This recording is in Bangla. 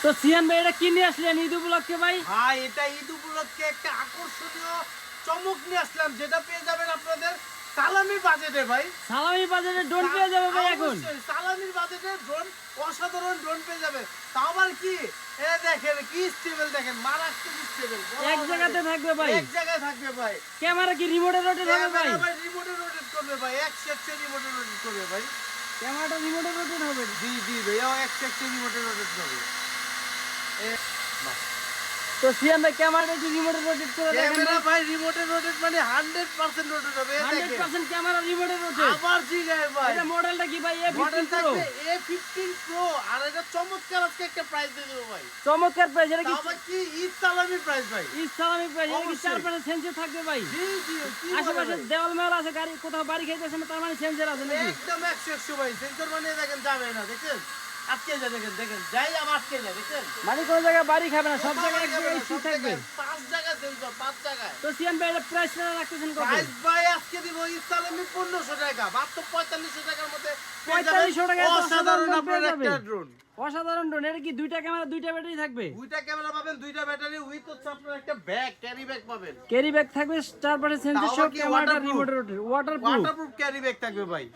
তো সিয়ান ভাই এটা কি নিয়ে আসলেন ঈদ উপলক্ষে ভাই? ভাই এটা ঈদ উপলক্ষে একটা আকর্ষণীয় চমক নিয়ে আসলাম, যেটা পেয়ে যাবেন আপনাদের সালামির বাজেটে ভাই। সালামি বাজারে ড্রোন পেয়ে যাবে ভাই এখন। অবশ্যই সালামির বাজেটে ড্রোন, অসাধারণ ড্রোন পেয়ে যাবে। তাও আবার কি এ দেখেন কি স্টেবল, দেখেন মারাত্মক স্টেবল, এক জায়গাতে থাকবে ভাই, এক জায়গায় থাকবে ভাই। ক্যামেরা কি রিমোটে রোটেট হবে ভাই? ক্যামেরা ভাই রিমোটে রোটেট করবে ভাই, এক সেকশন রিমোটে রোটেট করবে ভাই। ক্যামেরাটা রিমোটে রোটেট হবে। জি জি ভাইয়া, এক সেকশন রিমোটে রোটেট করবে। তো সিয়ান ভাই ক্যামেরাটা একটু রিমোটে রোটেট করে দেখেন ক্যামেরা ভাই। ভাই রিমোটে রোটেট মানে 100% রোটেট হবে। এই দেখেন 100% ক্যামেরা রিমোটে রোটেট। আবার জিগায় ভাই। এটা মডেলটা কি ভাই? Model A15 Pro। থাকবে A15 Pro, আর এটা চমৎকার আজকে একটা প্রাইস দিয়ে দেব ভাই। চমৎকার প্রাইস। এটা কি তাও আবার কি ঈদ সালামি প্রাইস ভাই। ইসলামি প্রাইস? এটা কি অবশ্যই। চারপাশে সেন্সর থাকবে ভাই? জি জি, কি আশেপাশে বলে ভাই? দেওয়াল মেল আছে, গাড়ি কোথাও বাড়ি খাইতেছে না, তার মানে সেন্সর আছে নাকি? একদম 100 ভাই। সেন্সর মানে দেখেন যাবে না, দেখেন আটকে যায়, দেখেন দেখেন যাই আবার আটকে যায়, দেখেন মানে কোনো জায়গায় বাড়ি খাবে না, সব কোথাও জায়গায় এক যাবে জায়গায় না, স্থির সব থাকবে। জায়গায়, 5 জায়গায় সেন্সর, 5 জায়গায়। তো সিয়ান ভাই এটা প্রাইসটা রাখতেছেন কত? প্রাইস ভাই আজকে দিব ঈদ সালামি 1500 টাকা, মাত্র 4500 টাকার মধ্যে 4500 টাকায় এত অসাধারণ সুন্দর আপনার পেয়ে একটা যাবে। ড্রোন। অসাধারণ ড্রোন। এটা কি দুইটা ক্যামেরা দুইটা ব্যাটারি থাকবে? দুইটা ক্যামেরা পাবেন, দুইটা ব্যাটারি, উইথ হচ্ছে আপনার একটা ব্যাগ, ক্যারি ব্যাগ পাবেন। ক্যারি ব্যাগ থাকবে, চারপাশে সেন্সর তাও সহ আবার কি ক্যামেরাটা waterproof? Remote rotate, waterproof. Waterproof carry bag থাকবে ভাই।